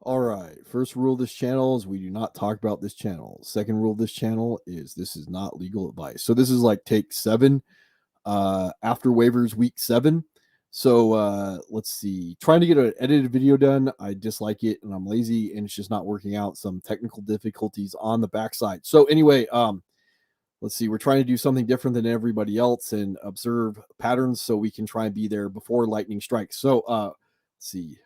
All right. First rule of this channel is we do not talk about this channel. Second rule of this channel is this is not legal advice. So this is like take 7 after waivers week 7. So let's see. Trying to get an edited video done. I dislike it and I'm lazy and it's just not working out. Some technical difficulties on the backside. So anyway, let's see. We're trying to do something different than everybody else and observe patterns so we can try and be there before lightning strikes. So let's see.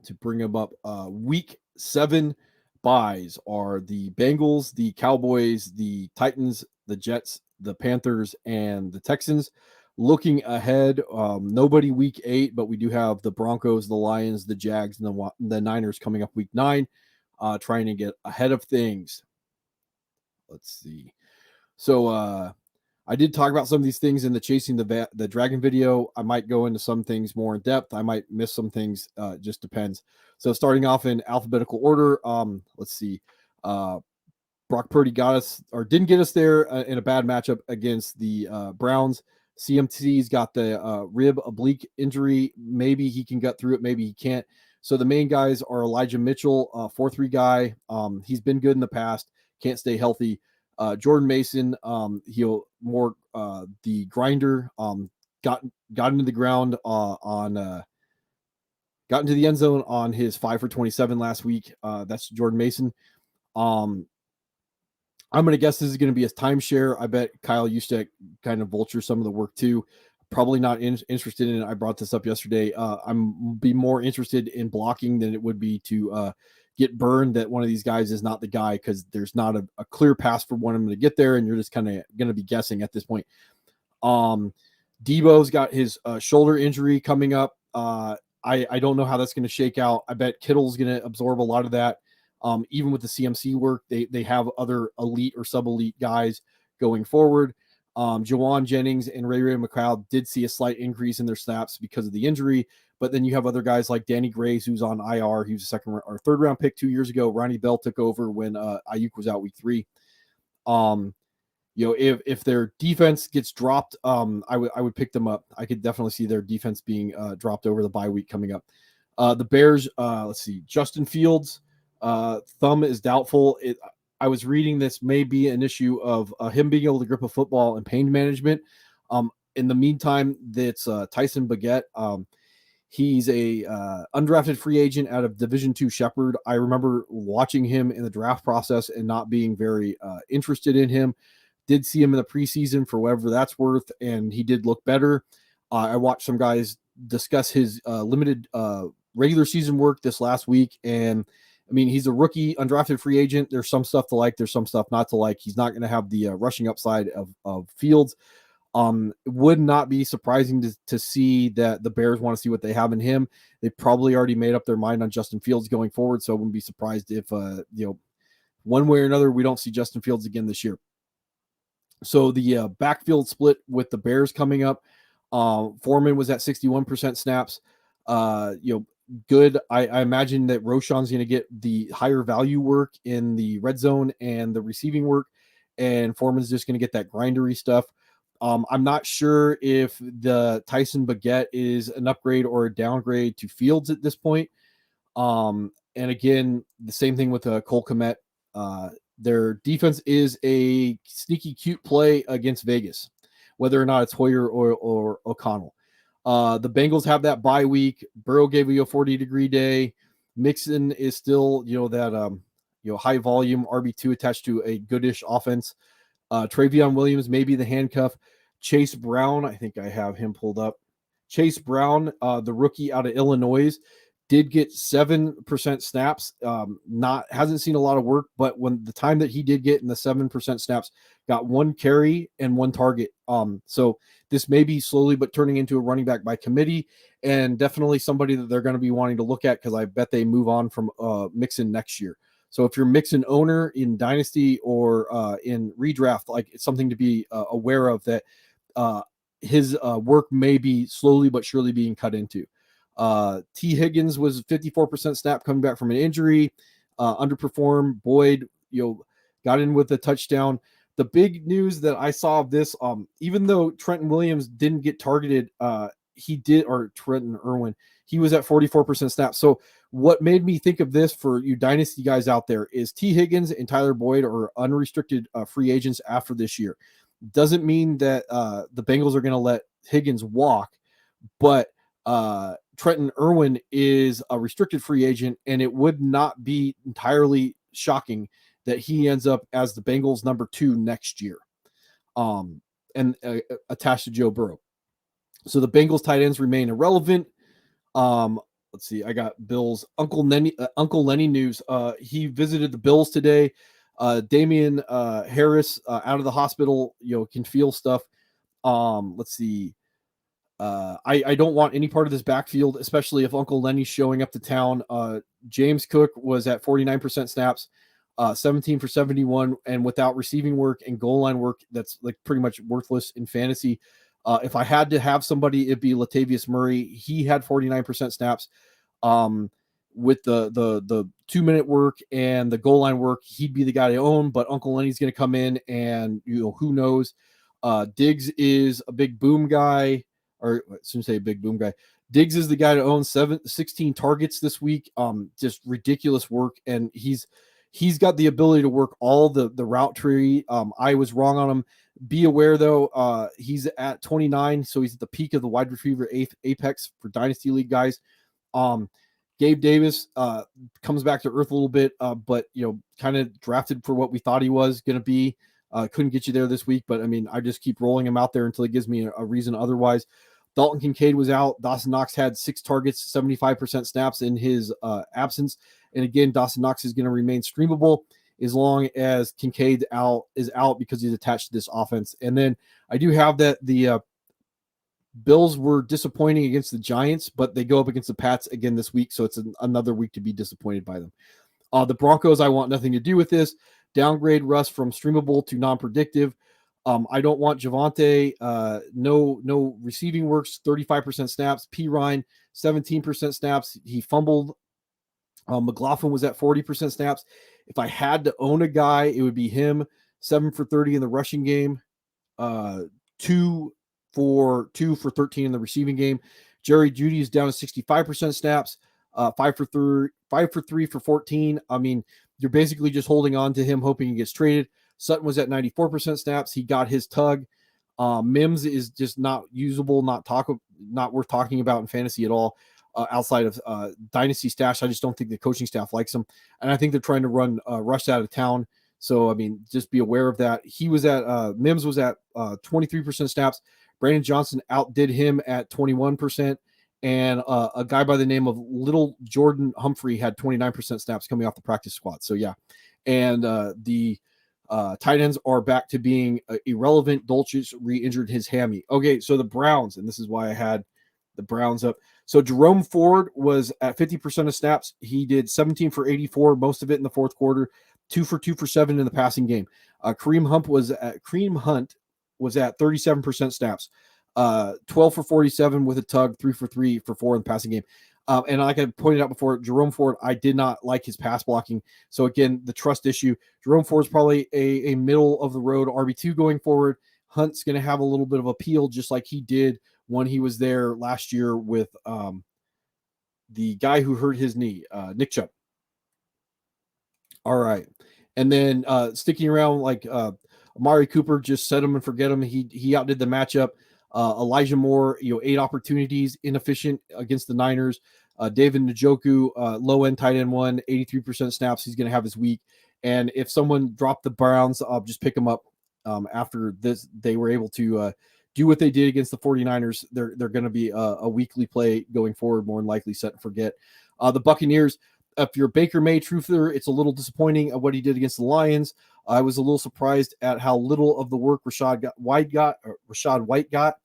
To bring them up, week 7 buys are the Bengals, the Cowboys, the Titans, the Jets, the Panthers, and the Texans. Looking ahead, nobody week 8, but we do have the Broncos, the Lions, the Jags, and the Niners coming up week 9, trying to get ahead of things. Let's see. So I did talk about some of these things in the Chasing the Dragon video. I might go into some things more in depth. I might miss some things. Just depends. So starting off in alphabetical order, let's see. Brock Purdy got us or didn't get us there in a bad matchup against the Browns. CMC's got the rib oblique injury. Maybe he can get through it. Maybe he can't. So the main guys are Elijah Mitchell, 4-3 guy. He's been good in the past. Can't stay healthy. Jordan Mason, he'll more the grinder. Got into the ground got into the end zone on his 5 for 27 last week. That's Jordan Mason. I'm going to guess this is going to be a timeshare. I bet Kyle used to kind of vulture some of the work too. Probably not interested in it. I brought this up yesterday. I'm be more interested in blocking than it would be to get burned that one of these guys is not the guy because there's not a clear pass for one of them to get there, and you're just kind of going to be guessing at this point. Debo's got his shoulder injury coming up. I don't know how that's going to shake out. I bet Kittle's going to absorb a lot of that. Even with the CMC work, they have other elite or sub-elite guys going forward. Jawan Jennings and Ray McLeod did see a slight increase in their snaps because of the injury, but then you have other guys like Danny Grace, who's on IR. He was a second or third round pick 2 years ago. Ronnie Bell took over when Ayuk was out week 3. If their defense gets dropped, I would pick them up. I could definitely see their defense being dropped over the bye week coming up. The Bears, let's see, Justin Fields, thumb is doubtful. I was reading this may be an issue of him being able to grip a football and pain management. In the meantime, that's Tyson Bagent. He's a undrafted free agent out of Division II Shepherd. I remember watching him in the draft process and not being very interested in him. Did see him in the preseason for whatever that's worth, and he did look better. I watched some guys discuss his limited regular season work this last week, and I mean, he's a rookie, undrafted free agent. There's some stuff to like. There's some stuff not to like. He's not going to have the rushing upside of Fields. It would not be surprising to see that the Bears want to see what they have in him. They probably already made up their mind on Justin Fields going forward, so I wouldn't be surprised if, one way or another, we don't see Justin Fields again this year. So the backfield split with the Bears coming up. Foreman was at 61% snaps. Good. I imagine that Roschon's going to get the higher value work in the red zone and the receiving work, and Foreman's just going to get that grindery stuff. I'm not sure if the Tyson Bagent is an upgrade or a downgrade to Fields at this point. And again, the same thing with Cole Kmet. Their defense is a sneaky cute play against Vegas, whether or not it's Hoyer or O'Connell. The Bengals have that bye week. Burrow gave you a 40-degree day. Mixon is still, that high volume RB2 attached to a goodish offense. Travion Williams may be the handcuff. Chase Brown, I think I have him pulled up. Chase Brown, the rookie out of Illinois, did get 7% snaps. Hasn't seen a lot of work, but when the time that he did get in the 7% snaps, got 1 carry and 1 target. So this may be slowly but turning into a running back by committee, and definitely somebody that they're going to be wanting to look at because I bet they move on from Mixon next year. So if you're Mixon owner in Dynasty or in redraft, like it's something to be aware of that his work may be slowly but surely being cut into. T. Higgins was 54% snap coming back from an injury, underperformed. Boyd, got in with a touchdown. The big news that I saw of this, even though Trenton Williams didn't get targeted he did, or Trenton Irwin, he was at 44% snaps. So what made me think of this for you dynasty guys out there is T. Higgins and Tyler Boyd are unrestricted free agents after this year. Doesn't mean that the Bengals are going to let Higgins walk, but Trenton Irwin is a restricted free agent, and it would not be entirely shocking that he ends up as the Bengals number 2 next year, and attached to Joe Burrow. So the Bengals tight ends remain irrelevant. Let's see. I got Bills Uncle Lenny news. He visited the Bills today. Damian Harris out of the hospital, can feel stuff. Let's see. I don't want any part of this backfield, especially if Uncle Lenny's showing up to town. James Cook was at 49% snaps, 17 for 71, and without receiving work and goal line work, that's like pretty much worthless in fantasy. If I had to have somebody, it'd be Latavius Murray. He had 49% snaps. With the 2-minute work and the goal line work, he'd be the guy to own, but Uncle Lenny's going to come in and, who knows? Diggs is a big boom guy, or I shouldn't say a big boom guy. Diggs is the guy to own 16 targets this week. Just ridiculous work. And he's got the ability to work all the route tree. I was wrong on him. Be aware though, he's at 29. So he's at the peak of the wide receiver apex for dynasty league guys. Gabe Davis comes back to earth a little bit, but kind of drafted for what we thought he was going to be. Couldn't get you there this week, but I mean, I just keep rolling him out there until he gives me a reason otherwise. Dalton Kincaid was out. Dawson Knox had 6 targets, 75% snaps in his absence. And again, Dawson Knox is going to remain streamable as long as Kincaid is out because he's attached to this offense. And then I do have that the Bills were disappointing against the Giants, but they go up against the Pats again this week, so it's another week to be disappointed by them. The Broncos, I want nothing to do with this. Downgrade Russ from streamable to non-predictive. I don't want Javonte. No receiving works, 35% snaps. P. Ryan, 17% snaps. He fumbled. McLaughlin was at 40% snaps. If I had to own a guy, it would be him. 7 for 30 in the rushing game. 2 for 13 in the receiving game. Jerry Jeudy is down to 65% snaps. 5 for 3 for 14. I mean, you're basically just holding on to him, hoping he gets traded. Sutton was at 94% snaps. He got his tug. Mims is just not usable, not worth talking about in fantasy at all. Outside of Dynasty Stash, I just don't think the coaching staff likes him. And I think they're trying to run Rush out of town. So, I mean, just be aware of that. He was at, Mims was at 23% snaps. Brandon Johnson outdid him at 21%. And a guy by the name of Little Jordan Humphrey had 29% snaps coming off the practice squad. So, yeah. And the tight ends are back to being irrelevant. Dolchich re-injured his hammy. Okay, so the Browns, and this is why I had the Browns up. So Jerome Ford was at 50% of snaps. He did 17 for 84, most of it in the fourth quarter, 2 for 7 in the passing game. Kareem Hunt was at 37% snaps, 12 for 47 with a tug, 3 for 3 for 4 in the passing game. And like I pointed out before, Jerome Ford, I did not like his pass blocking. So again, the trust issue. Jerome Ford's probably a middle of the road RB2 going forward. Hunt's going to have a little bit of appeal, just like he did when he was there last year with the guy who hurt his knee, Nick Chubb. All right. And then sticking around like Amari Cooper, just set him and forget him. He outdid the matchup. Elijah Moore, 8 opportunities, inefficient against the Niners. David Njoku, low-end tight end 1, 83% snaps. He's going to have his week. And if someone dropped the Browns, just pick them up after this. They were able to do what they did against the 49ers. They're going to be a weekly play going forward, more than likely set and forget. The Buccaneers, if you're Baker May truther, it's a little disappointing of what he did against the Lions. I was a little surprised at how little of the work Rashad White got.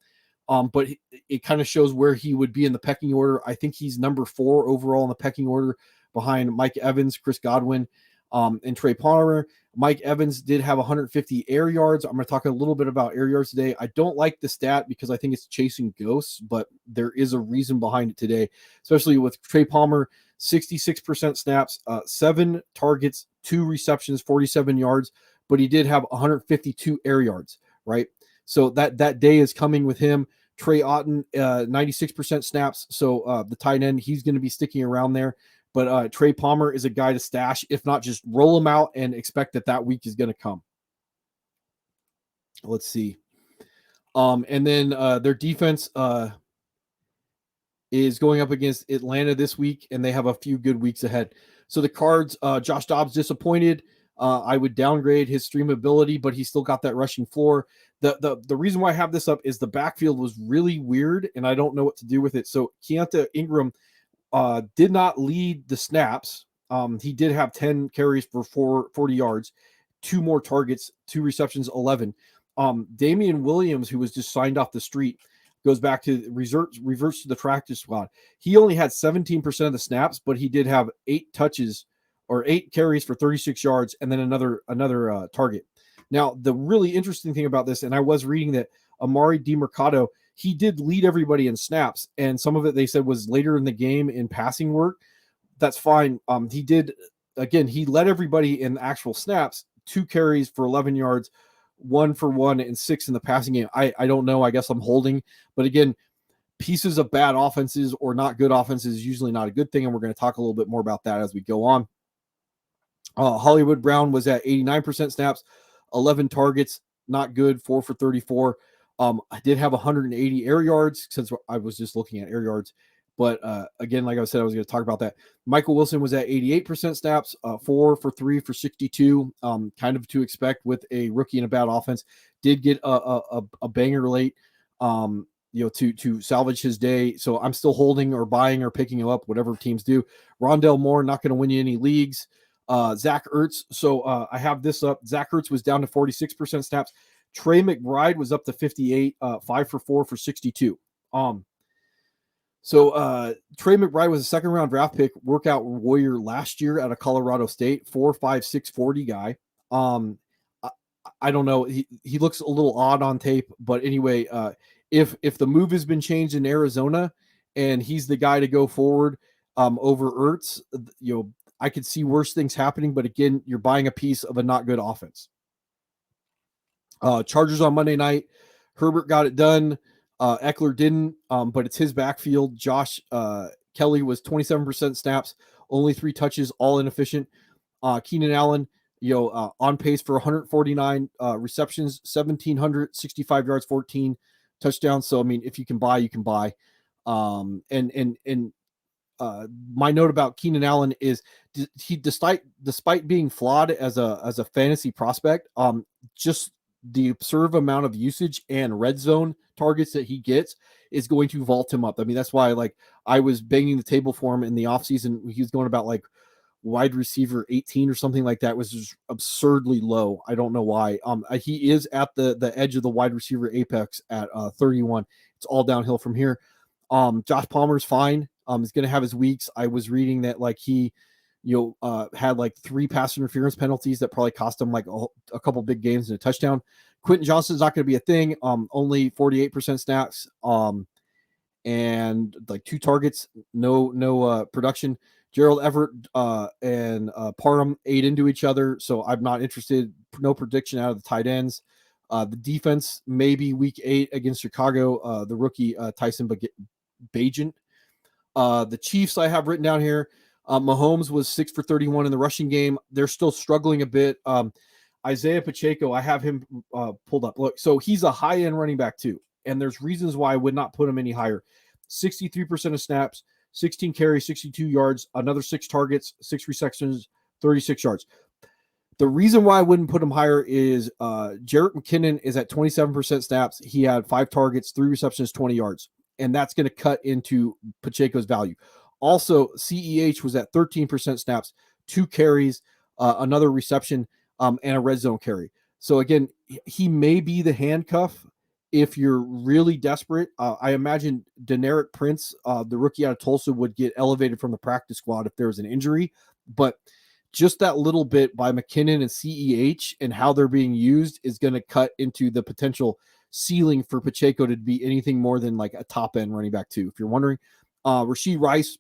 But it kind of shows where he would be in the pecking order. I think he's number 4 overall in the pecking order behind Mike Evans, Chris Godwin, and Trey Palmer. Mike Evans did have 150 air yards. I'm going to talk a little bit about air yards today. I don't like the stat because I think it's chasing ghosts, but there is a reason behind it today, especially with Trey Palmer, 66% snaps, 7 targets, 2 receptions, 47 yards, but he did have 152 air yards, right? So that day is coming with him. Trey Otten, 96% snaps. So the tight end, he's going to be sticking around there. But Trey Palmer is a guy to stash, if not just roll him out and expect that week is going to come. Let's see. And then their defense is going up against Atlanta this week, and they have a few good weeks ahead. So the Cards, Josh Dobbs disappointed. I would downgrade his streamability, but he still got that rushing floor. The reason why I have this up is the backfield was really weird, and I don't know what to do with it. So Keontae Ingram did not lead the snaps. He did have 10 carries for 40 yards, 2 more targets, 2 receptions, 11. Damian Williams, who was just signed off the street, goes back to reverts to the practice squad. He only had 17% of the snaps, but he did have 8 touches or 8 carries for 36 yards and then another target. Now, the really interesting thing about this, and I was reading that Amari DiMercato, he did lead everybody in snaps, and some of it they said was later in the game in passing work. That's fine. He did, again, he led everybody in actual snaps, 2 carries for 11 yards, 1 for 1 and 6 in the passing game. I don't know. I guess I'm holding. But again, pieces of bad offenses or not good offenses is usually not a good thing, and we're going to talk a little bit more about that as we go on. Hollywood Brown was at 89% snaps, 11 targets, not good, 4 for 34. I did have 180 air yards since I was just looking at air yards. But again, like I said, I was going to talk about that. Michael Wilson was at 88% snaps, 4 for 3 for 62. Kind of to expect with a rookie and a bad offense. Did get a banger late, to salvage his day. So I'm still holding or buying or picking him up, whatever teams do. Rondell Moore, not going to win you any leagues. Zach Ertz. So I have this up. Zach Ertz was down to 46% snaps. Trey McBride was up to 58, 5 for 4 for 62. So Trey McBride was a second-round draft pick, workout warrior last year out of Colorado State, 4.56 40 guy. I don't know. He looks a little odd on tape, but anyway, if the move has been changed in Arizona and he's the guy to go forward over Ertz, I could see worse things happening. But again, you're buying a piece of a not good offense. Chargers on Monday night. Herbert got it done. Eckler didn't, but it's his backfield. Josh Kelly was 27% snaps, only 3 touches, all inefficient. Keenan Allen, on pace for 149 receptions, 1,765 yards, 14 touchdowns. So, I mean, if you can buy, you can buy. My note about Keenan Allen is he, despite being flawed as a fantasy prospect, just the absurd amount of usage and red zone targets that he gets is going to vault him up. I mean, that's why I was banging the table for him in the offseason. He was going about wide receiver 18 or something like that. It was just absurdly low. I don't know why. He is at the edge of the wide receiver apex at 31. It's all downhill from here. Josh Palmer's fine. He's going to have his weeks. I was reading that he had 3 pass interference penalties that probably cost him a couple big games and a touchdown. Quentin Johnston's not going to be a thing. Only 48% snaps. And 2 targets, no production. Gerald Everett and Parham ate into each other, so I'm not interested. No prediction out of the tight ends. The defense, maybe week 8 against Chicago, the rookie Tyson Bagent. The Chiefs I have written down here. Mahomes was 6 for 31 in the rushing game. They're still struggling a bit. Isaiah Pacheco, I have him pulled up. Look, so he's a high-end running back too, and there's reasons why I would not put him any higher. 63% of snaps, 16 carries, 62 yards, another 6 targets, 6 receptions, 36 yards. The reason why I wouldn't put him higher is Jarrett McKinnon is at 27% snaps. He had 5 targets, 3 receptions, 20 yards, and that's going to cut into Pacheco's value. Also, CEH was at 13% snaps, 2 carries, another reception, and a red zone carry. So again, he may be the handcuff if you're really desperate. I imagine Deneric Prince, the rookie out of Tulsa, would get elevated from the practice squad if there was an injury. But just that little bit by McKinnon and CEH and how they're being used is going to cut into the potential ceiling for Pacheco to be anything more than a top end running back too. If you're wondering, Rashee Rice,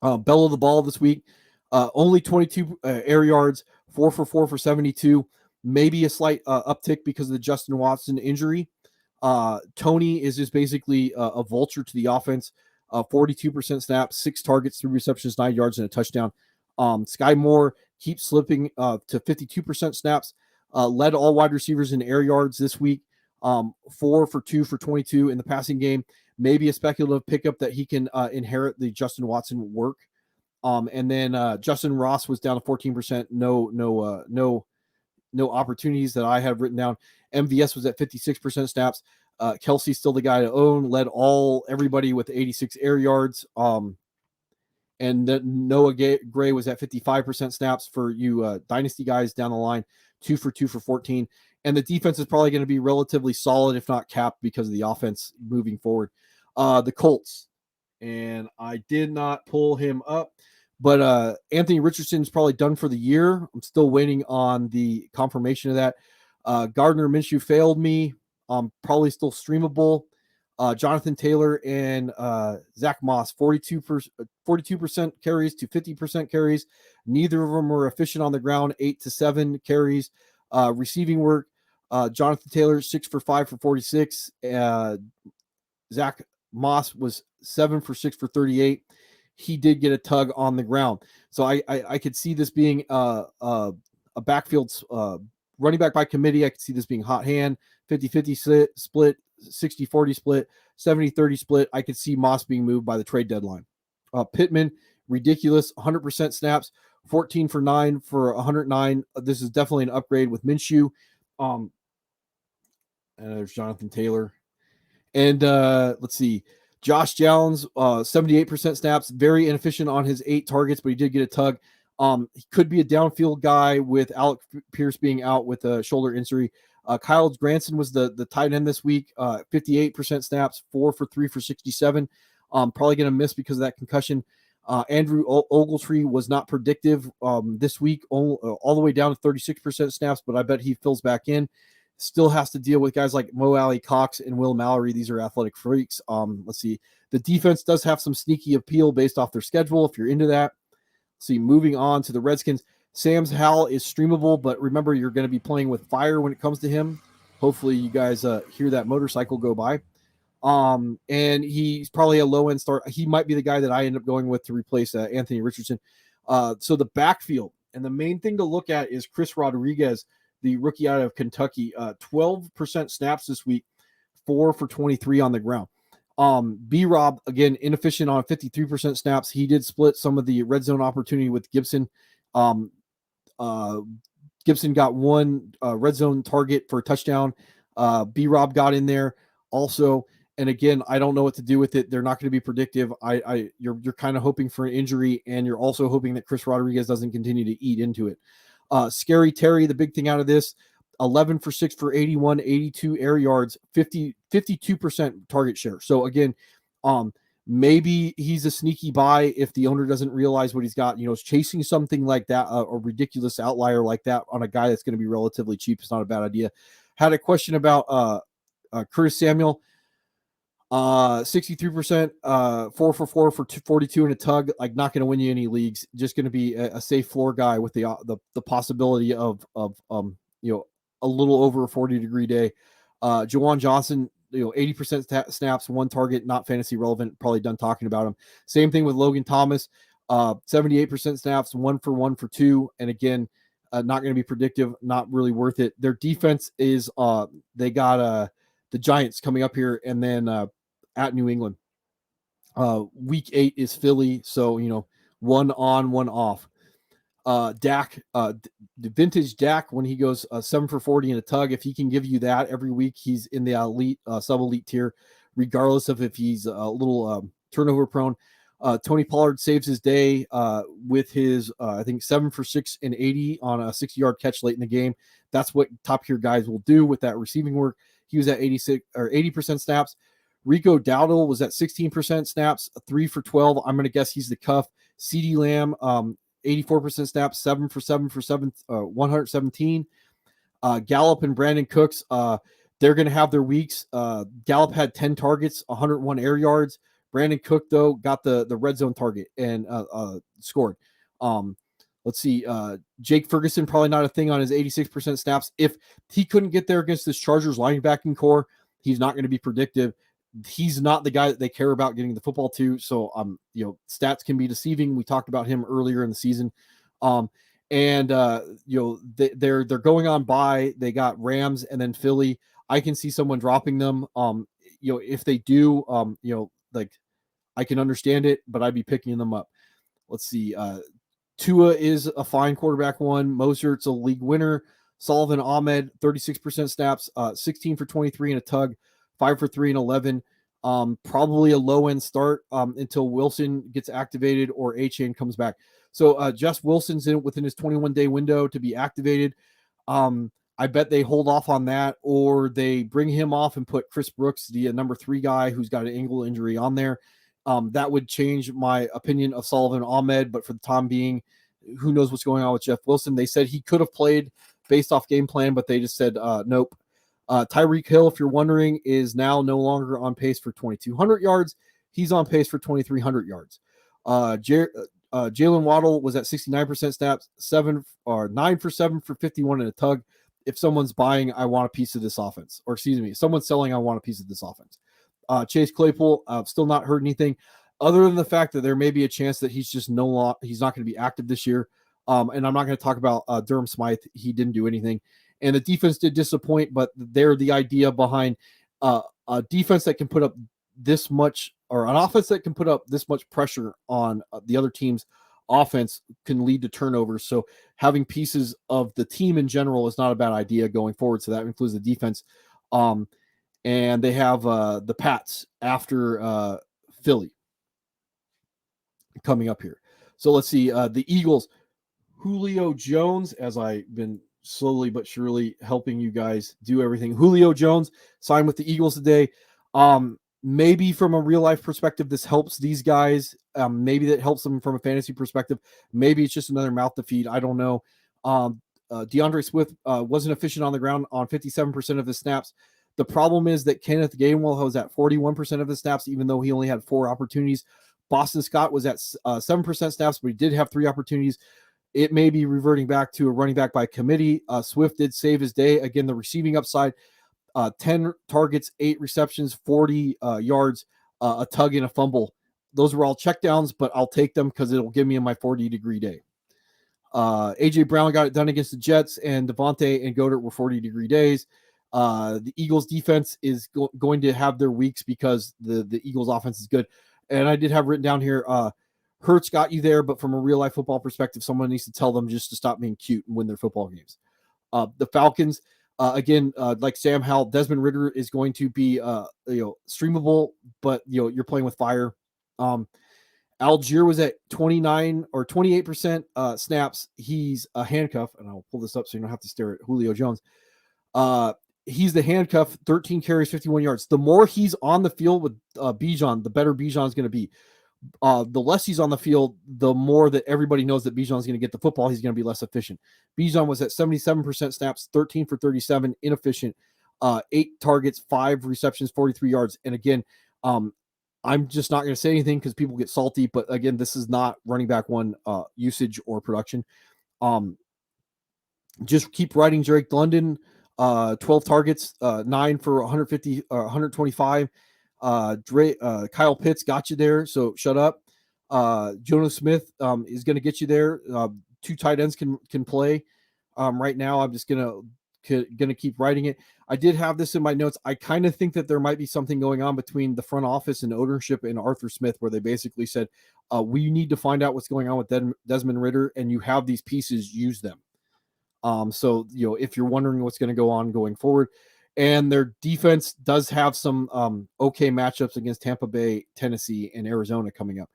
bell of the ball this week, only 22 air yards, 4 for 4 for 72, maybe a slight uptick because of the Justin Watson injury. Tony is just basically a vulture to the offense. 42% snaps, 6 targets, 3 receptions, 9 yards, and a touchdown. Sky Moore keeps slipping to 52% snaps. Led all wide receivers in air yards this week. 4 for 2 for 22 in the passing game. Maybe a speculative pickup that he can inherit the Justin Watson work. And then Justin Ross was down to 14%. No opportunities that I have written down. MVS was at 56% snaps. Kelsey's still the guy to own. Led everybody with 86 air yards. And Noah Gray was at 55% snaps for you dynasty guys down the line. 2 for 2 for 14. And the defense is probably going to be relatively solid, if not capped, because of the offense moving forward. The Colts. And I did not pull him up. But Anthony Richardson's probably done for the year. I'm still waiting on the confirmation of that. Gardner Minshew failed me. Probably still streamable. Jonathan Taylor and Zach Moss, 42% carries to 50% carries. Neither of them were efficient on the ground, 8 to 7 carries. Receiving work, Jonathan Taylor, 6 for 5 for 46. Zach Moss was 7 for 6 for 38. He did get a tug on the ground. So I could see this being a backfield running back by committee. I could see this being hot hand, 50-50 split, 60-40 split, 70-30 split. I could see Moss being moved by the trade deadline. Pittman, ridiculous, 100% snaps, 14 for 9 for 109. This is definitely an upgrade with Minshew. And there's Jonathan Taylor. And let's see. Josh Jones, 78% snaps, very inefficient on his 8 targets, but he did get a tug. He could be a downfield guy with Alec Pierce being out with a shoulder injury. Kyle Granson was the tight end this week, 58% snaps, 4 for 3 for 67. Probably going to miss because of that concussion. Andrew Ogletree was not predictive this week, all the way down to 36% snaps, but I bet he fills back in. Still has to deal with guys like Mo Alley Cox and Will Mallory. These are athletic freaks. Let's see. The defense does have some sneaky appeal based off their schedule, if you're into that. Let's see, moving on to the Redskins. Sam's Howell is streamable, but remember, you're going to be playing with fire when it comes to him. Hopefully you guys hear that motorcycle go by. And he's probably a low-end start. He might be the guy that I end up going with to replace Anthony Richardson. So the backfield, and the main thing to look at is Chris Rodriguez, the rookie out of Kentucky, 12% snaps this week, 4 for 23 on the ground. B-Rob, again, inefficient on 53% snaps. He did split some of the red zone opportunity with Gibson. Gibson got one red zone target for a touchdown. B-Rob got in there also. And again, I don't know what to do with it. They're not going to be predictive. You're kind of hoping for an injury, and you're also hoping that Chris Rodriguez doesn't continue to eat into it. Scary Terry, the big thing out of this, 11 for 6 for 81, 82 air yards, 52% target share. So again, maybe he's a sneaky buy if the owner doesn't realize what he's got. Chasing something like that, a ridiculous outlier like that on a guy that's going to be relatively cheap is not a bad idea. Had a question about Curtis Samuel. 63%, 4 for 4 for 42 and a tug. Like, not going to win you any leagues. Just going to be a safe floor guy with the possibility of a little over a 40-degree day. Jawan Johnson, 80% snaps, 1 target, not fantasy relevant. Probably done talking about him. Same thing with Logan Thomas, 78% snaps, 1 for 1 for 2, and again, not going to be predictive. Not really worth it. Their defense is they got the Giants coming up here, and then at New England. Week 8 is Philly, so one on, one off. Dak, the vintage Dak, when he goes 7 for 40 and a tug, if he can give you that every week, he's in the elite, sub-elite tier, regardless of if he's a little turnover prone. Tony Pollard saves his day with his, I think, 7 for 6 and 80 on a 60-yard catch late in the game. That's what top-tier guys will do with that receiving work. He was at 80% snaps. Rico Dowdle was at 16% snaps, 3 for 12. I'm going to guess he's the cuff. CeeDee Lamb, 84% snaps, 7 for 7 for 117. Gallup and Brandon Cooks, they're going to have their weeks. Gallup had 10 targets, 101 air yards. Brandon Cook, though, got the red zone target and scored. Let's see. Jake Ferguson, probably not a thing on his 86% snaps. If he couldn't get there against this Chargers linebacking core, He's not going to be predictive. He's not the guy that they care about getting the football to. So, stats can be deceiving. We talked about him earlier in the season. They're going on by. They got Rams and then Philly. I can see someone dropping them. If they do, I can understand it, but I'd be picking them up. Let's see. Tua is a fine quarterback one. Mosert's a league winner. Sullivan Ahmed, 36% snaps, 16 for 23 and a tug, 5 for 3 and 11. Probably a low-end start until Wilson gets activated or A-Chain comes back. So Jess Wilson's within his 21-day window to be activated. I bet they hold off on that, or they bring him off and put Chris Brooks, the number 3 guy who's got an ankle injury, on there. That would change my opinion of Sullivan Ahmed, but for the time being, who knows what's going on with Jeff Wilson. They said he could have played based off game plan, but they just said nope. Tyreek Hill, if you're wondering, is now no longer on pace for 2,200 yards. He's on pace for 2,300 yards. Jalen Waddle was at 69% snaps, 9 for 7 for 51 and a tug. If someone's buying, I want a piece of this offense. Or excuse me, if someone's selling, I want a piece of this offense. Chase Claypool, still not heard anything other than the fact that there may be a chance that he's just he's not going to be active this year. And I'm not going to talk about Durham Smythe. He didn't do anything. And the defense did disappoint, but they're the idea behind a defense that can put up this much, or an offense that can put up this much pressure on the other team's offense can lead to turnovers. So having pieces of the team in general is not a bad idea going forward. So that includes the defense. And they have the Pats after Philly coming up here. So let's see. The Eagles, Julio Jones, as I've been slowly but surely helping you guys do everything. Julio Jones signed with the Eagles today. Maybe from a real life perspective, this helps these guys. Maybe that helps them from a fantasy perspective. Maybe it's just another mouth to feed. I don't know. DeAndre Swift wasn't efficient on the ground on 57% of the snaps. The problem is that Kenneth Gainwell was at 41% of the snaps, even though he only had 4 opportunities. Boston Scott was at 7% snaps, but he did have 3 opportunities. It may be reverting back to a running back by committee. Swift did save his day. Again, the receiving upside, 10 targets, 8 receptions, 40 yards, a tug and a fumble. Those were all checkdowns, but I'll take them because it'll give me my 40-degree day. A.J. Brown got it done against the Jets, and Devontae and Goddard were 40-degree days. The Eagles defense is going to have their weeks because the Eagles offense is good. And I did have written down here, Hurts got you there, but from a real life football perspective, someone needs to tell them just to stop being cute and win their football games. The Falcons, again, like Sam Howell, Desmond Ridder is going to be, streamable, but you're playing with fire. Algier was at 29 or 28% snaps. He's a handcuff, and I'll pull this up so you don't have to stare at Julio Jones. He's the handcuff, 13 carries, 51 yards. The more he's on the field with Bijan, the better Bijan's going to be. The less he's on the field, the more that everybody knows that Bijan's going to get the football. He's going to be less efficient. Bijan was at 77% snaps, 13 for 37, inefficient, 8 targets, 5 receptions, 43 yards. And again, I'm just not going to say anything because people get salty. But again, this is not running back one usage or production. Just keep riding Drake London. 12 targets, 9 for 150, 125. Kyle Pitts got you there, so shut up. Jonas Smith is going to get you there. 2 tight ends can play. Right now, I'm just gonna keep writing it. I did have this in my notes. I kind of think that there might be something going on between the front office and ownership and Arthur Smith, where they basically said, we need to find out what's going on with Desmond Ridder, and you have these pieces, use them. So if you're wondering what's going to go on going forward, and their defense does have some okay matchups against Tampa Bay, Tennessee, and Arizona coming up.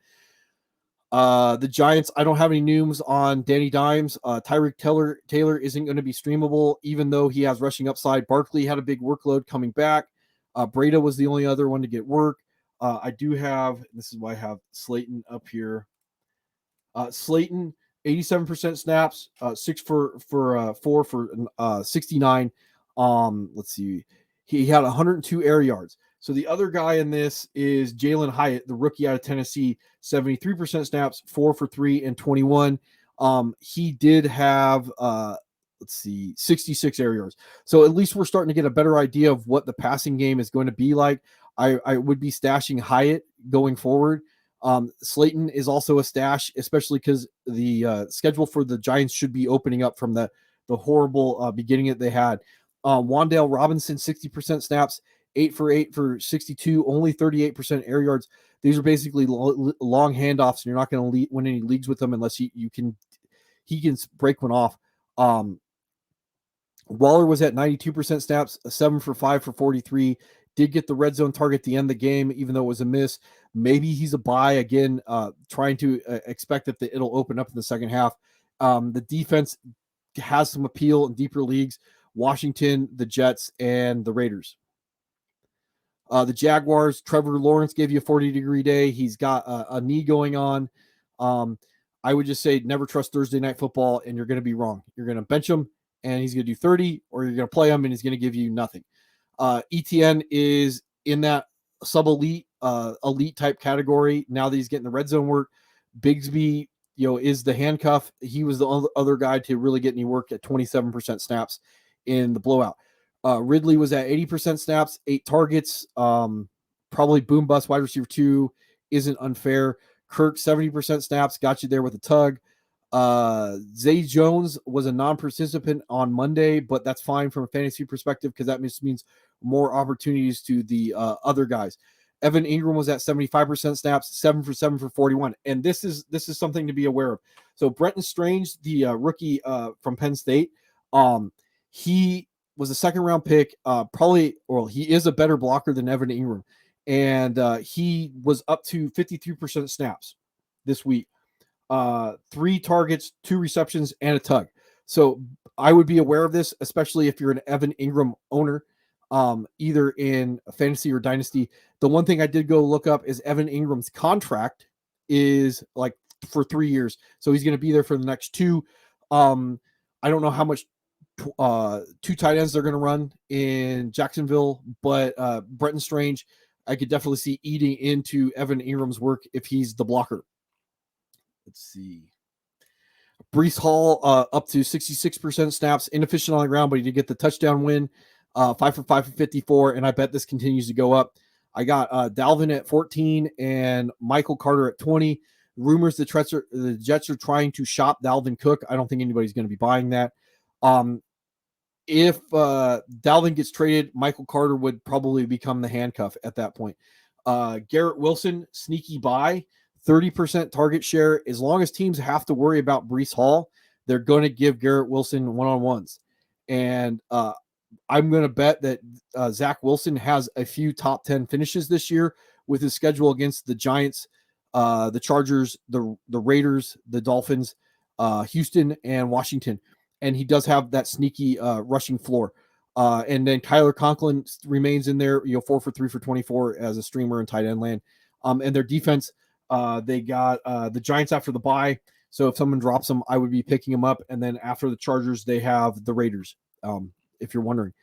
The Giants, I don't have any news on Danny Dimes. Tyreek Taylor isn't going to be streamable, even though he has rushing upside. Barkley had a big workload coming back. Breda was the only other one to get work. I do have, this is why I have Slayton up here. Slayton, 87% snaps, 6 for 4 for 69. Let's see. He had 102 air yards. So the other guy in this is Jalin Hyatt, the rookie out of Tennessee, 73% snaps, 4 for 3 and 21. He did have, let's see, 66 air yards. So at least we're starting to get a better idea of what the passing game is going to be like. I would be stashing Hyatt going forward. Slayton is also a stash, especially because the schedule for the Giants should be opening up from the horrible beginning that they had. Wan'Dale Robinson, 60% snaps, 8 for 8 for 62, only 38% air yards. These are basically long handoffs, and you're not going to win any leagues with them unless he can break one off. Waller was at 92% snaps, 7 for 5 for 43. Did get the red zone target at the end of the game, even though it was a miss. Maybe he's a buy again, trying to expect that it'll open up in the second half. The defense has some appeal in deeper leagues. Washington, the Jets, and the Raiders. The Jaguars, Trevor Lawrence gave you a 40-degree day. He's got a knee going on. I would just say never trust Thursday Night Football, and you're going to be wrong. You're going to bench him, and he's going to do 30, or you're going to play him, and he's going to give you nothing. ETN is in that sub-elite, elite type category now that he's getting the red zone work. Bigsby, is the handcuff. He was the other guy to really get any work at 27% snaps in the blowout. Ridley was at 80% snaps, 8 targets. Probably boom bust wide receiver 2 isn't unfair. Kirk, 70% snaps, got you there with a tug. Zay Jones was a non-participant on Monday, but that's fine from a fantasy perspective because that just means more opportunities to the other guys. Evan Ingram was at 75% snaps, 7 for 7 for 41. And this is something to be aware of. So Brenton Strange, the rookie from Penn State, he was a second-round pick. He is a better blocker than Evan Ingram. And he was up to 53% snaps this week. 3 targets, 2 receptions, and a tug. So I would be aware of this, especially if you're an Evan Ingram owner, either in fantasy or dynasty. The one thing I did go look up is Evan Ingram's contract is like for 3 years. So he's going to be there for the next 2. I don't know how much 2 tight ends they're going to run in Jacksonville, but Brenton Strange, I could definitely see eating into Evan Ingram's work if he's the blocker. Let's see. Breece Hall up to 66% snaps, inefficient on the ground, but he did get the touchdown win. 5 for 5 for 54, and I bet this continues to go up. I got Dalvin at 14 and Michael Carter at 20. Rumors the Jets are trying to shop Dalvin Cook. I don't think anybody's going to be buying that. If Dalvin gets traded, Michael Carter would probably become the handcuff at that point. Garrett Wilson, sneaky buy, 30% target share. As long as teams have to worry about Breece Hall, they're going to give Garrett Wilson one-on-ones. And I'm going to bet that Zach Wilson has a few top 10 finishes this year with his schedule against the Giants, the Chargers, the Raiders, the Dolphins, Houston, and Washington. And he does have that sneaky rushing floor. And then Tyler Conklin remains in there, 4 for 3 for 24 as a streamer in tight end land. And their defense, they got the Giants after the bye. So if someone drops them, I would be picking them up. And then after the Chargers, they have the Raiders, if you're wondering.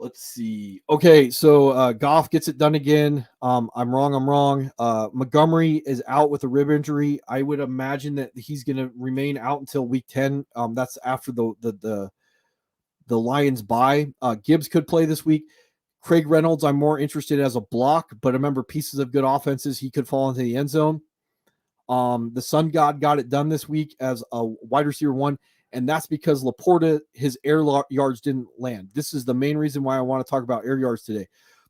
Let's see. Okay, so Goff gets it done again. I'm wrong. Montgomery is out with a rib injury. I would imagine that he's going to remain out until week 10. That's after the Lions bye. Gibbs could play this week. Craig Reynolds, I'm more interested as a block, but remember, pieces of good offenses, he could fall into the end zone. The Sun God got it done this week as a wide receiver 1. And that's because Laporta, his air yards didn't land. This is the main reason why I want to talk about air yards today.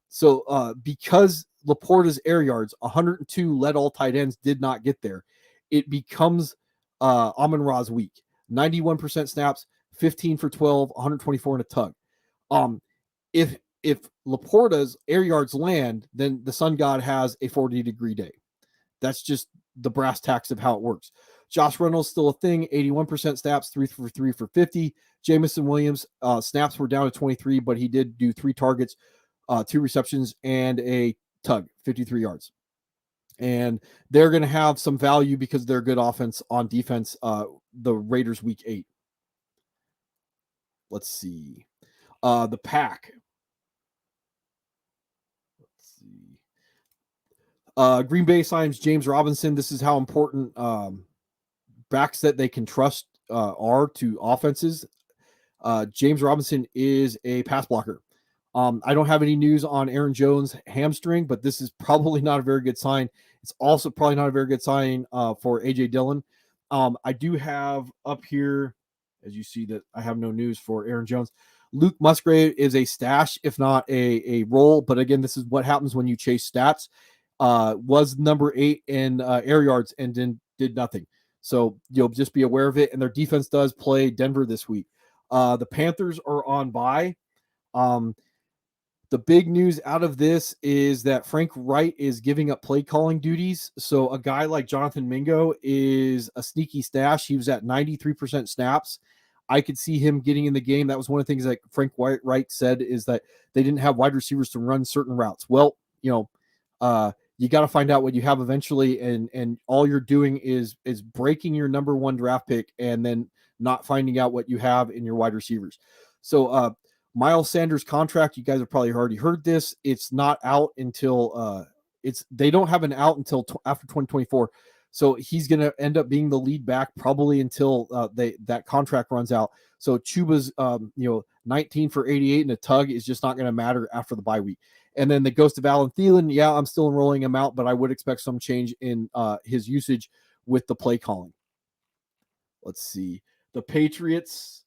So because Laporta's air yards, 102 led all tight ends, did not get there, it becomes Amon-Ra's week. 91% snaps, 15 for 12, 124 and a tug. If Laporta's air yards land, then the Sun God has a 40-degree day. That's just the brass tacks of how it works. Josh Reynolds still a thing, 81% snaps, 3 for 3 for 50. Jamison Williams, snaps were down to 23, but he did do 3 targets, 2 receptions, and a tug, 53 yards. And they're going to have some value because they're good offense on defense, the Raiders week 8. Let's see. The Pack. Let's see. Green Bay signs James Robinson. This is how important backs that they can trust are to offenses. James Robinson is a pass blocker. I don't have any news on Aaron Jones' hamstring, but this is probably not a very good sign. It's also probably not a very good sign for A.J. Dillon. I do have up here, as you see, that I have no news for Aaron Jones. Luke Musgrave is a stash, if not a roll. But again, this is what happens when you chase stats. Was number 8 in air yards and did nothing. So you'll just be aware of it. And their defense does play Denver this week. The Panthers are on bye. The big news out of this is that Frank Wright is giving up play calling duties. So a guy like Jonathan Mingo is a sneaky stash. He was at 93% snaps. I could see him getting in the game. That was one of the things that Frank Wright said, is that they didn't have wide receivers to run certain routes. Well, you got to find out what you have eventually, and all you're doing is breaking your number 1 draft pick and then not finding out what you have in your wide receivers. So Miles Sanders' contract, you guys have probably already heard this. It's not out until they don't have an out until after 2024. So he's going to end up being the lead back probably until that contract runs out. So Chuba's 19 for 88 and a tug is just not going to matter after the bye week. And then the ghost of Alan Thielen, yeah, I'm still enrolling him out, but I would expect some change in his usage with the play calling. Let's see. The Patriots,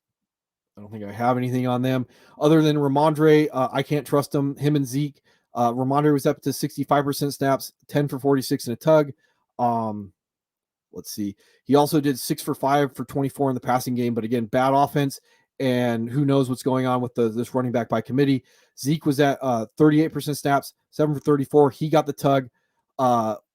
I don't think I have anything on them other than Ramondre. I can't trust him. Him and Zeke. Ramondre was up to 65% snaps, 10 for 46 and a tug. Let's see. He also did 6 for 5 for 24 in the passing game, but again, bad offense, and who knows what's going on with this running back by committee. Zeke was at 38% snaps, 7 for 34. He got the tug.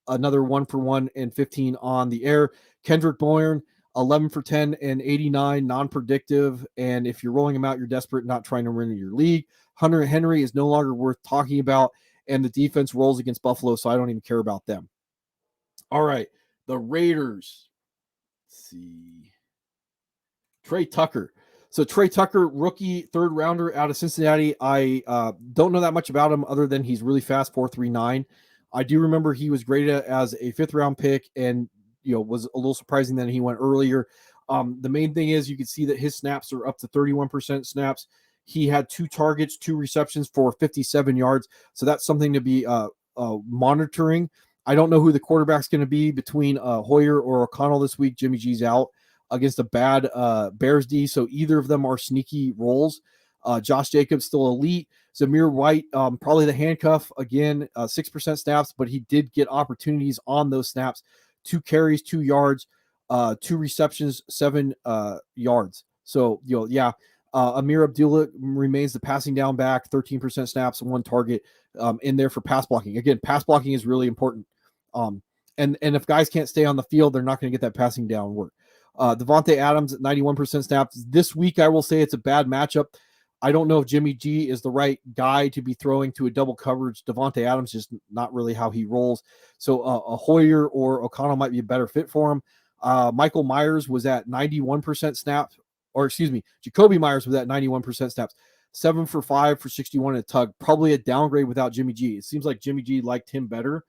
Another 1 for 1 and 15 on the air. Kendrick Bourne, 11 for 10 and 89, non-predictive. And if you're rolling him out, you're desperate, not trying to win your league. Hunter Henry is no longer worth talking about, and the defense rolls against Buffalo, so I don't even care about them. All right, the Raiders. Let's see. Trey Tucker. So Trey Tucker, rookie 3rd rounder out of Cincinnati. I don't know that much about him other than he's really fast, 4.39. I do remember he was graded as a 5th round pick, and was a little surprising that he went earlier. The main thing is you can see that his snaps are up to 31% snaps. He had 2 targets, 2 receptions for 57 yards. So that's something to be monitoring. I don't know who the quarterback's going to be between Hoyer or O'Connell this week. Jimmy G's out against a bad Bears D, so either of them are sneaky rolls. Josh Jacobs still elite. Zamir White, probably the handcuff, again, 6% snaps, but he did get opportunities on those snaps. 2 carries, 2 yards, 2 receptions, 7 yards. So, Amir Abdullah remains the passing down back, 13% snaps, 1 target in there for pass blocking. Again, pass blocking is really important. And if guys can't stay on the field, they're not going to get that passing down work. Devontae Adams at 91% snaps. This week, I will say it's a bad matchup. I don't know if Jimmy G is the right guy to be throwing to a double coverage. Devontae Adams is not really how he rolls. So a Hoyer or O'Connell might be a better fit for him. Michael Myers was at 91% snaps. Jacoby Myers was at 91% snaps. 7 for 5 for 61 and a tug. Probably a downgrade without Jimmy G. It seems like Jimmy G liked him better.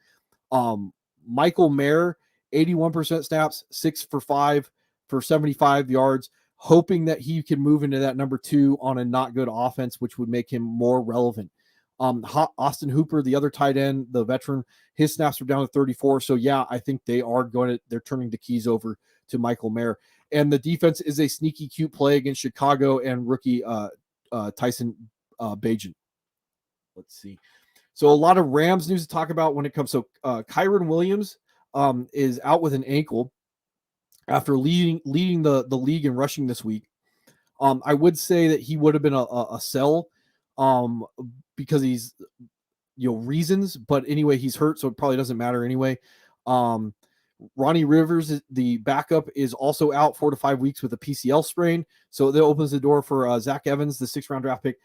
Michael Mayer, 81% snaps, 6 for 5 for 75 yards, hoping that he can move into that number 2 on a not good offense, which would make him more relevant. Austin Hooper, the other tight end, the veteran, his snaps are down to 34. So yeah, I think they're turning the keys over to Michael Mayer. And the defense is a sneaky cute play against Chicago and rookie Tyson Bagent. Let's see. So a lot of Rams news to talk about when it comes. So Kyron Williams is out with an ankle after leading the league in rushing this week. I would say that he would have been a sell because he's reasons, but anyway, he's hurt, so it probably doesn't matter anyway. Ronnie Rivers, the backup, is also out 4 to 5 weeks with a PCL sprain, so that opens the door for Zach Evans, the 6th round draft pick.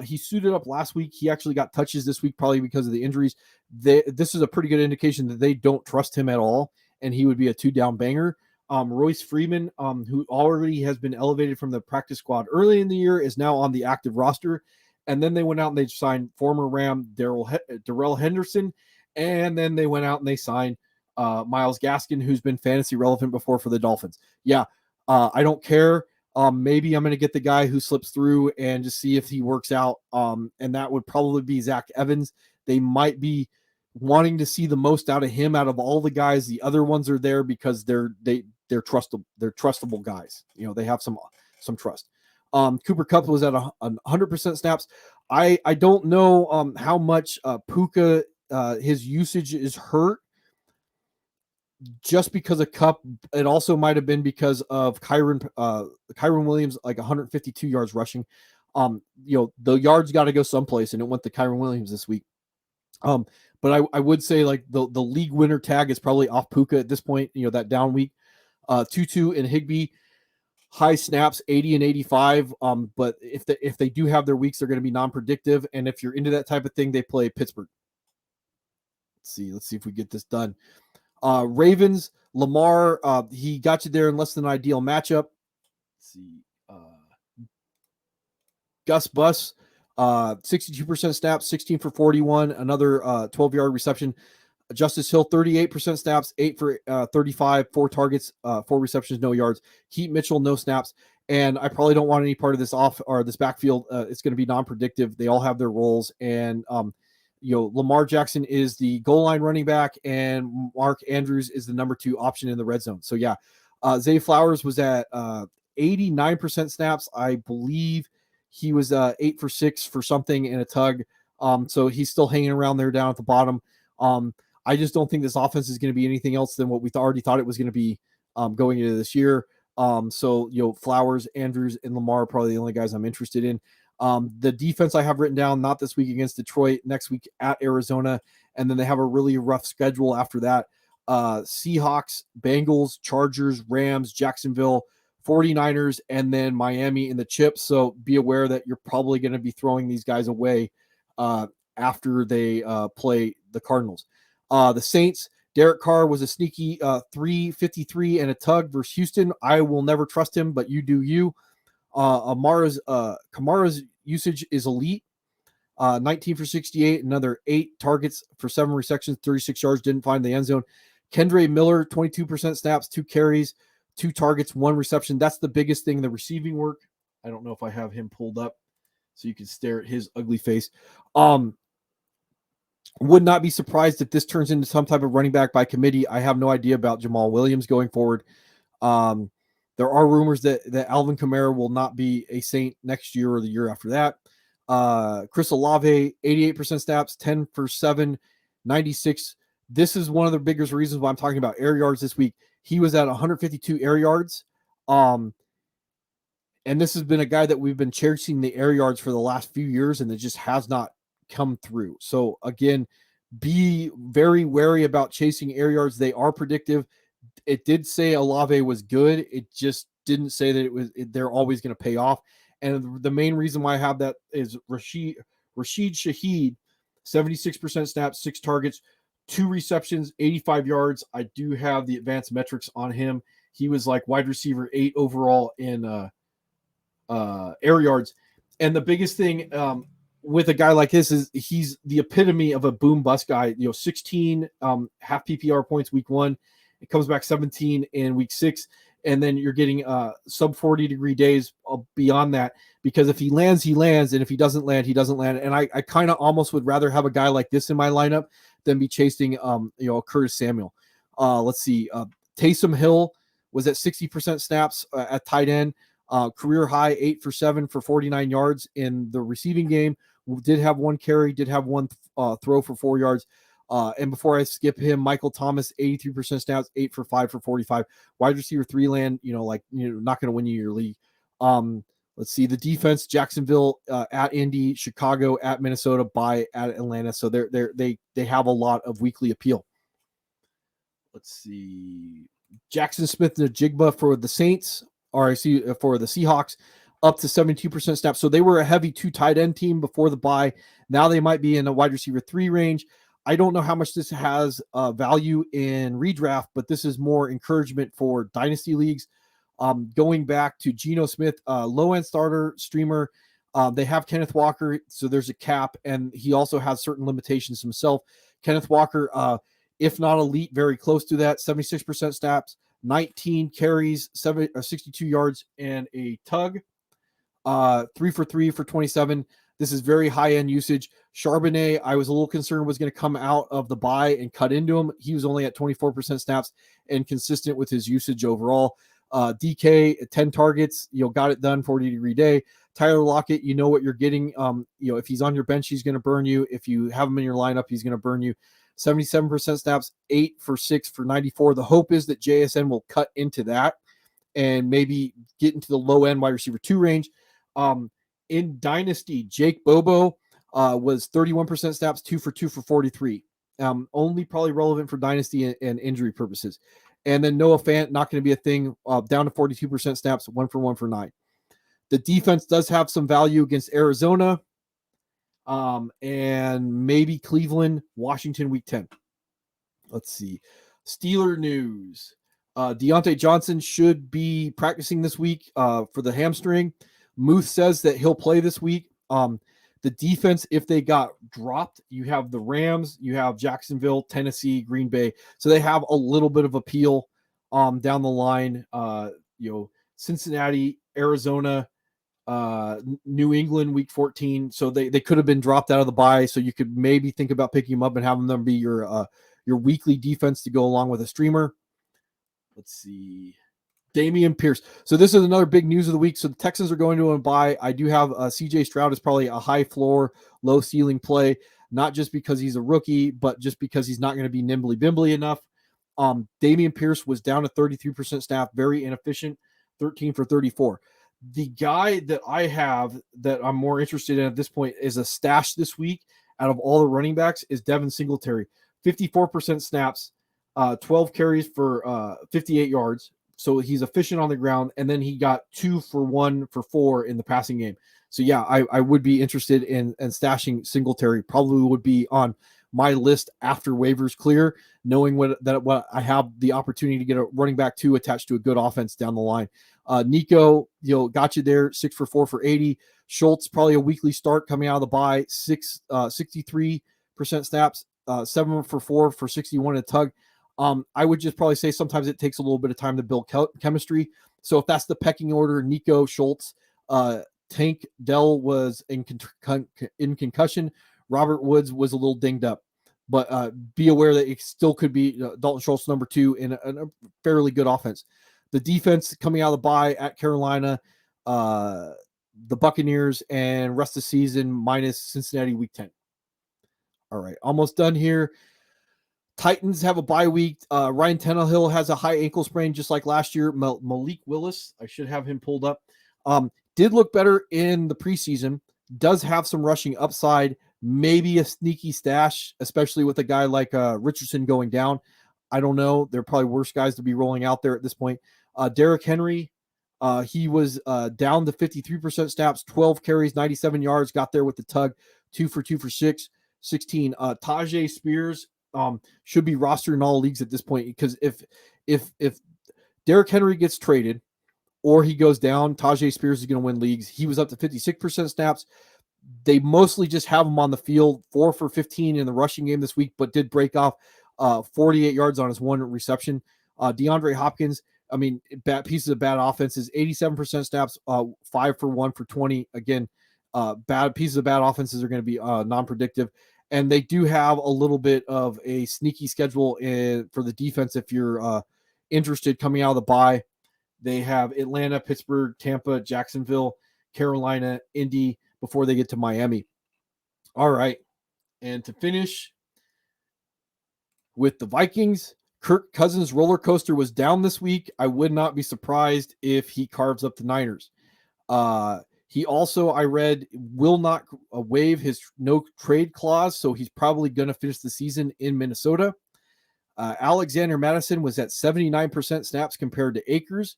He suited up last week. He actually got touches this week, probably because of the injuries. This is a pretty good indication that they don't trust him at all, and he would be a 2-down banger. Royce Freeman, who already has been elevated from the practice squad early in the year, is now on the active roster. And then they went out and they signed former Ram Darrell Henderson. And then they went out and they signed Myles Gaskin, who's been fantasy relevant before for the Dolphins. Yeah, I don't care. Maybe I'm going to get the guy who slips through and just see if he works out. And that would probably be Zach Evans. They might be wanting to see the most out of him out of all the guys. The other ones are there because they're trustable. They're trustable guys. They have some trust. Cooper Kupp was at 100% snaps. I don't know how much Puka his usage is hurt just because of Kupp. It also might have been because of Kyron Williams, like 152 yards rushing. The yards got to go someplace, and it went to Kyron Williams this week. But I would say like the league winner tag is probably off Puka at this point. That down week. Tutu and Higbee, high snaps, 80 and 85. But if they do have their weeks, they're going to be non-predictive. And if you're into that type of thing, they play Pittsburgh. Let's see if we get this done. Ravens, Lamar, he got you there in less than an ideal matchup. Let's see. Gus Bus, 62% snaps, 16 for 41, another 12-yard reception. Justice Hill, 38% snaps, 8 for 35, 4 targets, 4 receptions, no yards. Keith Mitchell, no snaps. And I probably don't want any part of this backfield. It's going to be non-predictive. They all have their roles. And, Lamar Jackson is the goal line running back, and Mark Andrews is the number 2 option in the red zone. So, yeah, Zay Flowers was at 89% snaps. I believe he was 8 for 6 for something in a tug. So he's still hanging around there down at the bottom. I just don't think this offense is going to be anything else than what we already thought it was going to be going into this year. Flowers, Andrews, and Lamar are probably the only guys I'm interested in. The defense I have written down, not this week against Detroit, next week at Arizona, and then they have a really rough schedule after that. Seahawks, Bengals, Chargers, Rams, Jacksonville, 49ers, and then Miami in the chips. So be aware that you're probably going to be throwing these guys away after they play the Cardinals. The Saints, Derek Carr was a sneaky 353 and a tug versus Houston. I will never trust him, but you do you. Kamara's usage is elite. 19 for 68, another 8 targets for 7 receptions, 36 yards, didn't find the end zone. Kendre Miller, 22% snaps, 2 carries, 2 targets, 1 reception. That's the biggest thing, the receiving work. I don't know if I have him pulled up so you can stare at his ugly face. Would not be surprised if this turns into some type of running back by committee. I have no idea about Jamal Williams going forward. There are rumors that Alvin Kamara will not be a Saint next year or the year after that. Chris Olave, 88% snaps, 10 for 7, 96. This is one of the biggest reasons why I'm talking about air yards this week. He was at 152 air yards. And this has been a guy that we've been chasing the air yards for the last few years, and it just has not come through. So again, be very wary about chasing air yards. They are predictive. It did say Olave was good. It just didn't say that they're always going to pay off. And the main reason why I have that is Rashid Shaheed, 76% snaps, 6 targets, 2 receptions, 85 yards. I do have the advanced metrics on him. He was like wide receiver 8 overall in air yards. And the biggest thing with a guy like this is he's the epitome of a boom bust guy. 16 half PPR points week 1. It comes back 17 in week 6. And then you're getting sub 40-degree days beyond that, because if he lands, he lands. And if he doesn't land, he doesn't land. And I kind of almost would rather have a guy like this in my lineup than be chasing, Curtis Samuel. Let's see. Taysom Hill was at 60% snaps at tight end. Career high, 8 for 7 for 49 yards in the receiving game. Did have 1 carry, did have 1 throw for 4 yards. And before I skip him, Michael Thomas, 83% snaps, 8 for 5 for 45. Wide receiver 3 land, not going to win you your league. Let's see the defense: Jacksonville, at Indy, Chicago, at Minnesota, bye at Atlanta. So they have a lot of weekly appeal. Let's see Jackson Smith-Njigba for the Saints, or I see for the Seahawks, up to 72% snaps. So they were a heavy 2 tight end team before the bye. Now they might be in a wide receiver 3 range. I don't know how much this has value in redraft, but this is more encouragement for dynasty leagues. Going back to Geno Smith, low-end starter, streamer. They have Kenneth Walker, so there's a cap, and he also has certain limitations himself. Kenneth Walker, if not elite, very close to that, 76% snaps, 19 carries, 62 yards, and a tug. 3 for 3 for 27. This is very high-end usage. Charbonnet, I was a little concerned was going to come out of the bye and cut into him. He was only at 24% snaps and consistent with his usage overall. DK, 10 targets, got it done, 40-degree day. Tyler Lockett, you know what you're getting. If he's on your bench, he's going to burn you. If you have him in your lineup, he's going to burn you. 77% snaps, 8 for 6 for 94. The hope is that JSN will cut into that and maybe get into the low-end wide receiver 2 range. In Dynasty, Jake Bobo was 31% snaps, 2 for 2 for 43. Only probably relevant for Dynasty and injury purposes. And then Noah Fant, not going to be a thing, down to 42% snaps, 1 for 1 for 9. The defense does have some value against Arizona and maybe Cleveland, Washington, week 10. Let's see. Steeler news. Deontay Johnson should be practicing this week for the hamstring. Muth says that he'll play this week. The defense, if they got dropped, you have the Rams, you have Jacksonville, Tennessee, Green Bay. So they have a little bit of appeal down the line. Cincinnati, Arizona, New England, week 14. So they could have been dropped out of the bye. So you could maybe think about picking them up and having them be your weekly defense to go along with a streamer. Let's see. Damian Pierce. So this is another big news of the week. So the Texans are going to a bye. I do have CJ Stroud is probably a high floor, low ceiling play, not just because he's a rookie, but just because he's not going to be nimbly bimbly enough. Damian Pierce was down to 33% snap, very inefficient, 13 for 34. The guy that I have that I'm more interested in at this point is a stash this week out of all the running backs is Devin Singletary, 54% snaps, 12 carries for 58 yards. So he's efficient on the ground, and then he got 2 for 1 for 4 in the passing game. So yeah, I would be interested in stashing Singletary. Probably would be on my list after waivers clear, knowing what I have the opportunity to get a running back 2 attached to a good offense down the line. Nico, got you there, 6 for 4 for 80. Schultz, probably a weekly start coming out of the bye, 63% snaps, 7 for 4 for 61 and a tug. I would just probably say sometimes it takes a little bit of time to build chemistry. So if that's the pecking order, Nico, Schultz, Tank Dell was in concussion. Robert Woods was a little dinged up, but be aware that it still could be Dalton Schultz number 2 in a fairly good offense. The defense coming out of the bye at Carolina, the Buccaneers, and rest of the season minus Cincinnati week 10. All right, almost done here. Titans have a bye week. Ryan Tannehill has a high ankle sprain, just like last year. Malik Willis, I should have him pulled up, did look better in the preseason, does have some rushing upside, maybe a sneaky stash, especially with a guy like Richardson going down. I don't know. There are probably worse guys to be rolling out there at this point. Derrick Henry, he was down to 53% snaps, 12 carries, 97 yards, got there with the tug, 2 for 2 for 6, 16. Tyjae Spears, should be rostered in all leagues at this point, because if Derrick Henry gets traded or he goes down, Tyjae Spears is going to win leagues. He was up to 56% snaps. They mostly just have him on the field, 4 for 15 in the rushing game this week, but did break off 48 yards on his 1 reception. DeAndre Hopkins, I mean, bad pieces of bad offenses, 87% snaps, 5 for 1 for 20. Again, bad pieces of bad offenses are going to be non-predictive. And they do have a little bit of a sneaky schedule for the defense if you're interested coming out of the bye. They have Atlanta, Pittsburgh, Tampa, Jacksonville, Carolina, Indy before they get to Miami. All right. And to finish with the Vikings, Kirk Cousins' roller coaster was down this week. I would not be surprised if he carves up the Niners. He also, I read, will not waive his no trade clause, so he's probably going to finish the season in Minnesota. Alexander Madison was at 79% snaps compared to Akers,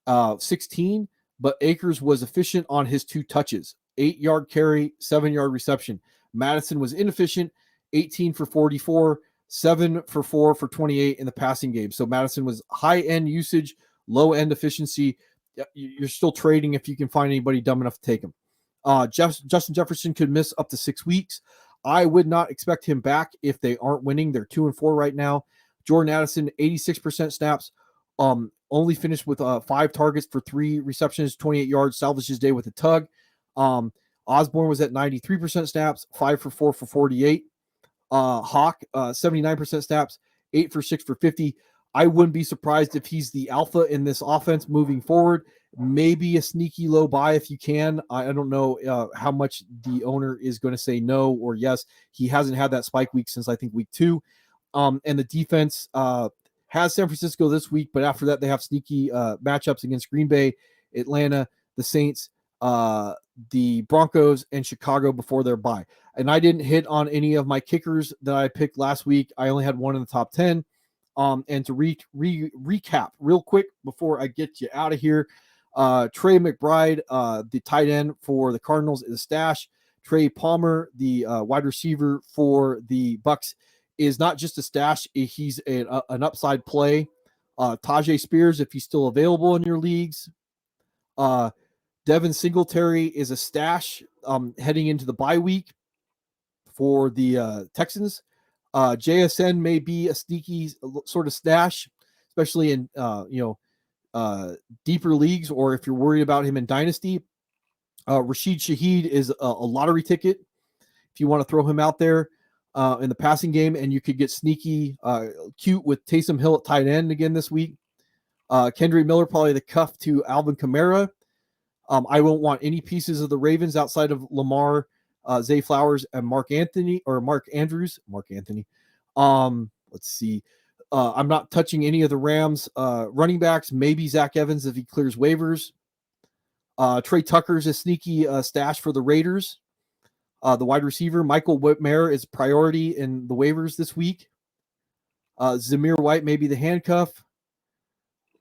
16, but Akers was efficient on his 2 touches, 8-yard carry, 7-yard reception. Madison was inefficient, 18 for 44, 7 for 4 for 28 in the passing game. So Madison was high-end usage, low-end efficiency. You're still trading if you can find anybody dumb enough to take him. Justin Jefferson could miss up to 6 weeks. I would not expect him back if they aren't winning. They're 2-4 right now. Jordan Addison, 86% snaps, Only finished with 5 targets for 3 receptions, 28 yards, salvaged his day with a tug. Osborne was at 93% snaps, 5 for 4 for 48. Hawk, 79% snaps, 8 for 6 for 50. I wouldn't be surprised if he's the alpha in this offense moving forward. Maybe a sneaky low buy if you can. I don't know how much the owner is going to say no or yes. He hasn't had that spike week since I think week 2. And the defense has San Francisco this week, but after that they have sneaky matchups against Green Bay, Atlanta, the Saints, the Broncos, and Chicago before their bye. And I didn't hit on any of my kickers that I picked last week. I only had one in the top 10. And to recap real quick before I get you out of here, Trey McBride, the tight end for the Cardinals, is a stash. Trey Palmer, the wide receiver for the Bucks, is not just a stash. He's an upside play. Tyjae Spears, if he's still available in your leagues. Devin Singletary is a stash heading into the bye week for the Texans. JSN may be a sneaky sort of stash, especially in deeper leagues, or if you're worried about him in Dynasty. Rashid Shaheed is a lottery ticket if you want to throw him out there in the passing game, and you could get sneaky cute with Taysom Hill at tight end again this week. Kendrick Miller, probably the cuff to Alvin Kamara. I won't want any pieces of the Ravens outside of Lamar, Zay Flowers, and Mark Andrews. Let's see. I'm not touching any of the Rams running backs. Maybe Zach Evans if he clears waivers. Trey Tucker's a sneaky stash for the Raiders. The wide receiver, Michael Whitmire, is priority in the waivers this week. Zamir White may be the handcuff.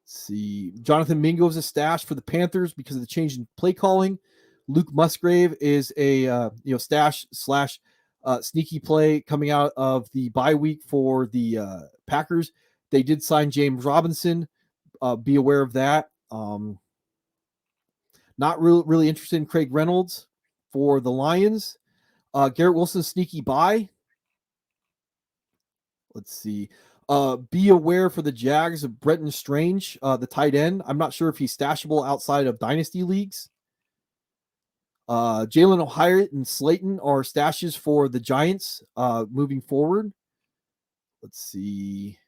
Let's see. Jonathan Mingo is a stash for the Panthers because of the change in play calling. Luke Musgrave is a stash / sneaky play coming out of the bye week for the Packers. They did sign James Robinson. Be aware of that. Not really interested in Craig Reynolds for the Lions. Garrett Wilson, sneaky buy. Let's see. Be aware for the Jags of Brenton Strange, the tight end. I'm not sure if he's stashable outside of dynasty leagues. Jalin Hyatt and Slayton are stashes for the Giants moving forward. Let's see.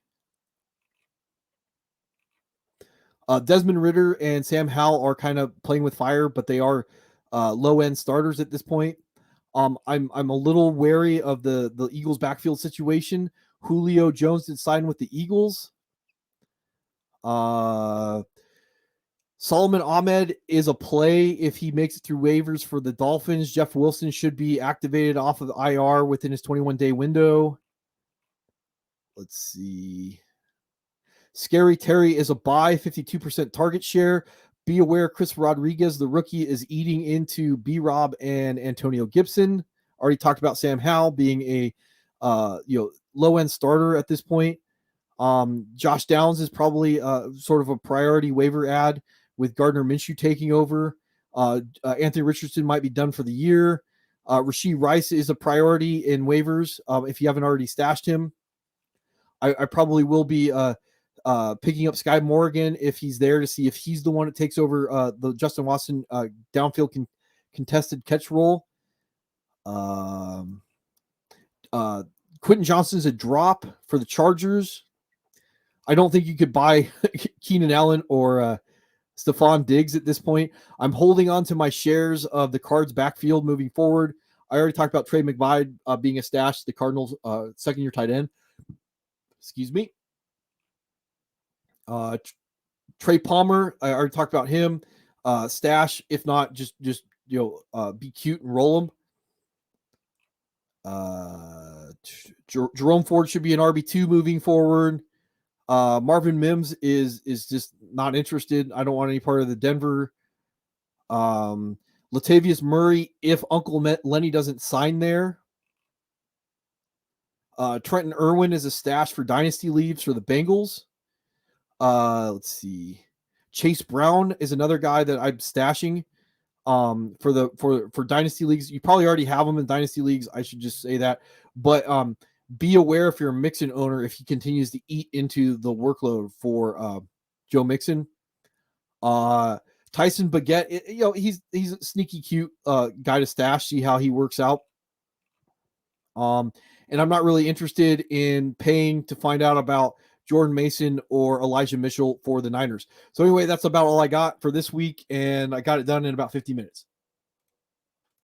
Desmond Ridder and Sam Howell are kind of playing with fire, but they are low-end starters at this point. I'm a little wary of the Eagles' backfield situation. Julio Jones did sign with the Eagles. Solomon Ahmed is a play if he makes it through waivers for the Dolphins. Jeff Wilson should be activated off of IR within his 21-day window. Let's see. Scary Terry is a buy, 52% target share. Be aware Chris Rodriguez, the rookie, is eating into B-Rob and Antonio Gibson. Already talked about Sam Howell being a low-end starter at this point. Josh Downs is probably sort of a priority waiver ad with Gardner Minshew taking over. Anthony Richardson might be done for the year. Rashee Rice is a priority in waivers if you haven't already stashed him. I probably will be picking up Sky Morgan if he's there to see if he's the one that takes over the Justin Watson downfield contested catch role. Quentin Johnston's a drop for the Chargers. I don't think you could buy Keenan Allen or Stephon Diggs at this point. I'm holding on to my shares of the Cards backfield moving forward. I already talked about Trey McBride being a stash, the Cardinals' second-year tight end. Excuse me. Trey Palmer, I already talked about him. Stash, if not, just be cute and roll him. Jerome Ford should be an RB2 moving forward. Marvin Mims is just not interested. I don't want any part of the Denver. Latavius Murray, if Uncle Lenny doesn't sign there. Trenton Irwin is a stash for dynasty leaves for the Bengals. Let's see. Chase Brown is another guy that I'm stashing for dynasty leagues. You probably already have him in dynasty leagues. I should just say that. But be aware if you're a Mixon owner, if he continues to eat into the workload for Joe Mixon. Tyson Bagent, he's a sneaky cute guy to stash, see how he works out. And I'm not really interested in paying to find out about Jordan Mason or Elijah Mitchell for the Niners. So anyway, that's about all I got for this week, and I got it done in about 50 minutes.